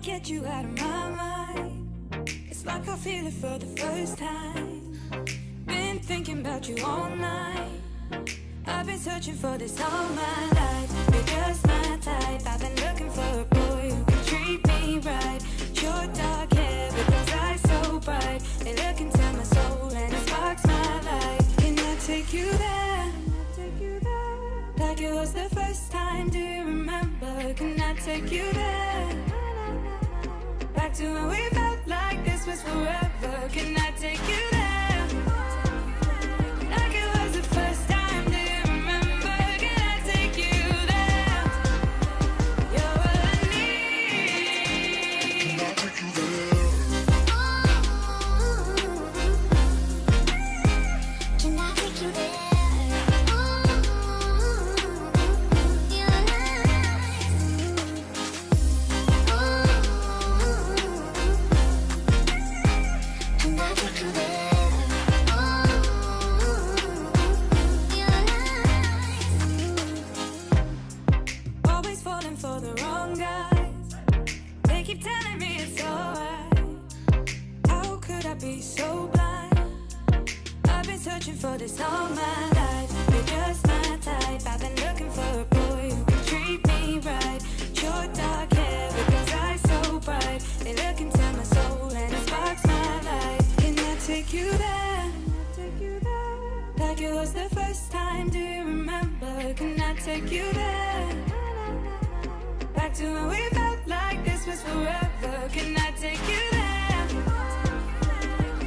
get you out of my mind. It's like I feel it for the first time. Been thinking about you all night. I've been searching for this all my life. You're just my type. I've been looking for a boy who can treat me right. Short dark hair with those eyes so bright. They look into my soul and it sparks my life. Can I take you there? Like it was the first time, do you remember? Can I take you there? Back to when we felt like this was forever. Can I take you there? Like it was the first time, do you remember? Can I take you there? You're all I need. Can I take you there? Can I take you there? For the wrong guys, they keep telling me it's alright. How could I be so blind? I've been searching for this all my life. You're just my type. I've been looking for a boy who can treat me right. Short dark hair with those eyes so bright. They look into my soul and it sparks my life. Can I take you there? Like it was the first time, do you remember? Can I take you there? Back to when we felt like this was forever. Can I take you there?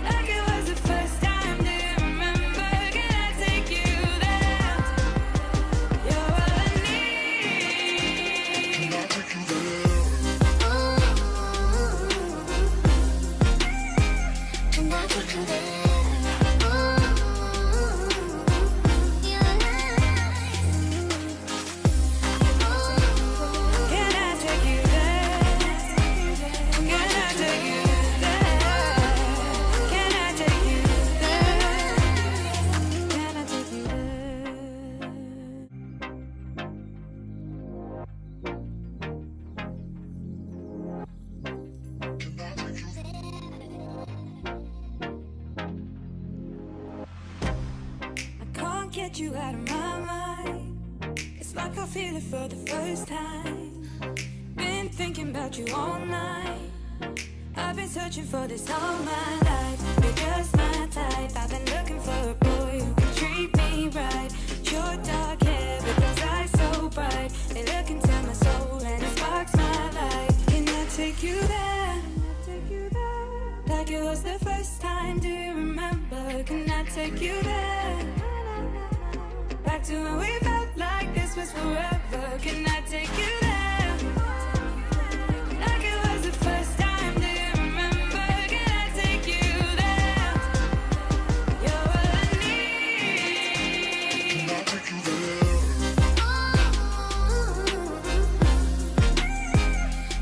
Like it was the first time, do you remember? Can I take you there? You're all I need. Can I take you there? Can I take you there? Get you out of my mind. It's like I feel it for the first time. Been thinking about you all night. I've been searching for this all my life. You're just my type. I've been looking for a boy who can treat me right. Short dark hair with those eyes so bright. They look into my soul and it sparks my life. Can I take you there? Like it was the first time, do you remember? Can I take you there? Back to when we felt like this was forever. Can I take you there? Like it was the first time, do you remember? Can I take you there? You're all I need. Can I take you there?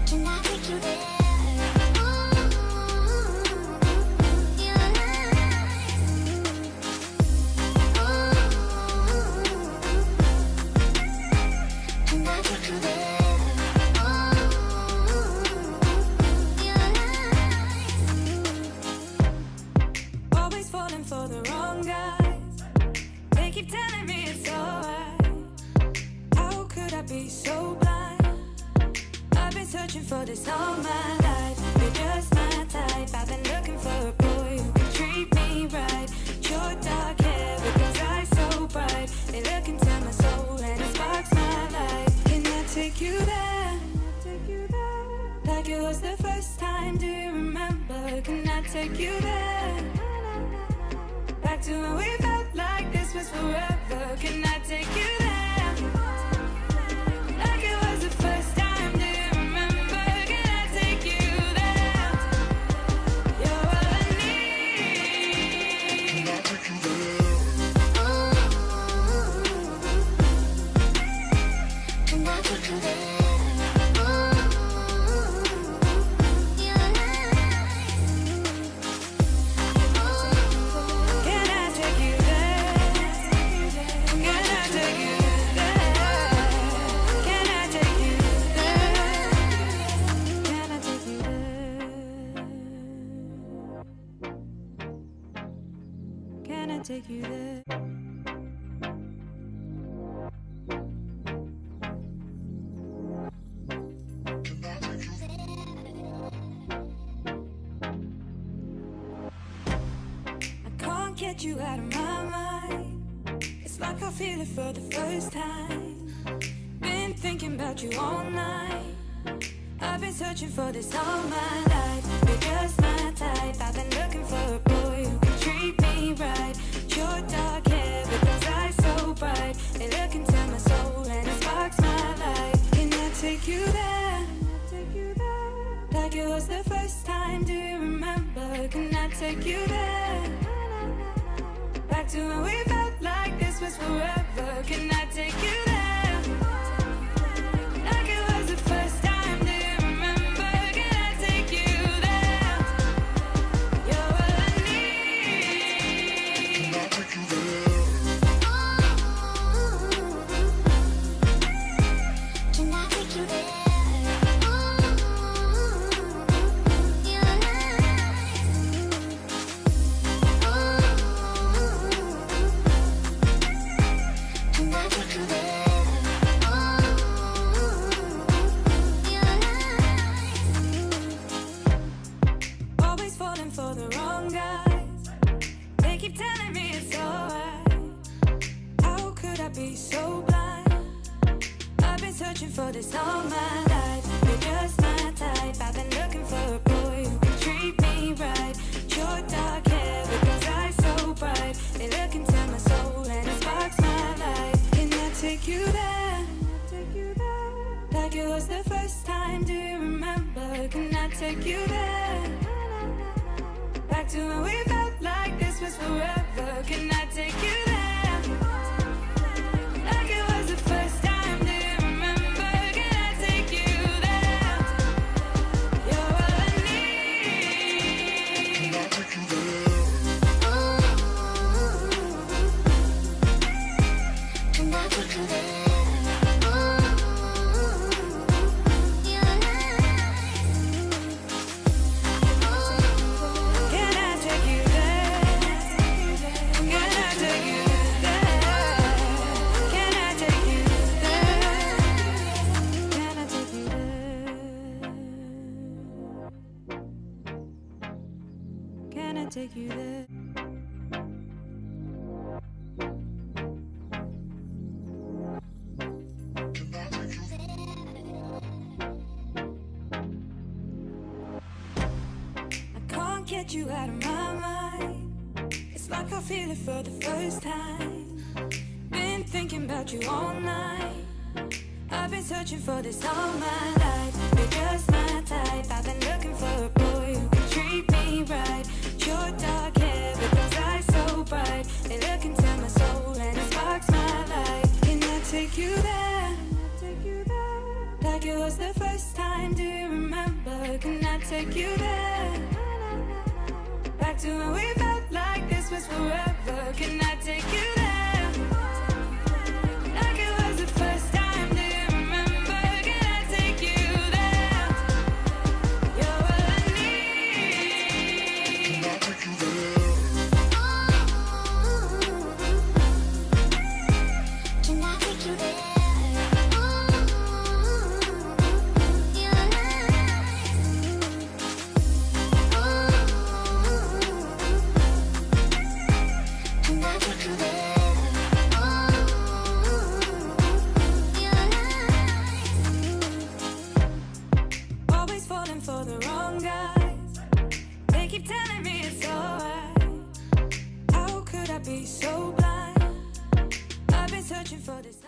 Can I take you there? For the wrong guys, they keep telling me it's alright. How could I be so blind? I've been searching for this all my life. You're just my type. I've been looking for a boy who can treat me right. Short dark hair with those eyes so bright. They look into my soul and it sparks my life. Can I take you there? Like it was the first time, do you remember? Can I take you there? Back to when we felt like this was forever. Can I take you there? Like it was the first time, do you remember? Can I take you there? You're all I need. Can I take you there? Can I take you there? Can I take you there? Can I take you there? take you there? Get you out of my mind. It's like I feel it for the first time. Been thinking about you all night. I've been searching for this all my life. You're just my type. I've been looking for a boy who can treat me right. Your dark hair with those eyes so bright. They look into my soul and it sparks my life. Can I take you there? Like it was the first time, do you remember? Can I take you there? Back to when we felt like this was forever. Can I take you there? Like it was the first time, do you remember? Can I take you there? You're all I need. Can I take you there? Can I take you there? Keep telling me it's alright. How could I be so blind? I've been searching for this all my life. You're just my type. I've been looking for a boy who can treat me right. Your dark hair with those eyes so bright. They look into my soul and it sparks my life. Can I take you there? Like it was the first time, do you remember? Can I take you there? Back to when we felt like this was forever. Can I take you there? Like it was the first time, do you remember? Can I take you there? You're all I need. Can I take you there? Can I take you there? Take you there. I can't get you out of my mind. It's like I feel it for the first time. Been thinking about you all night. I've been searching for this all my life. You're just my type. I've been looking for a boy who can treat me right. Your dark hair with those eyes so bright. They look into my soul and it sparks my life. Can I take you there? Like it was the first time, do you remember? Can I take you there? Back to when we felt like this was forever. Can I take you there? Like it was the first time, do you remember? Can I take you there? You're all I need. Can I take you there? Can I take you there? Always falling for the wrong guys. They keep telling me it's alright. How could I be so blind? I've been searching for this.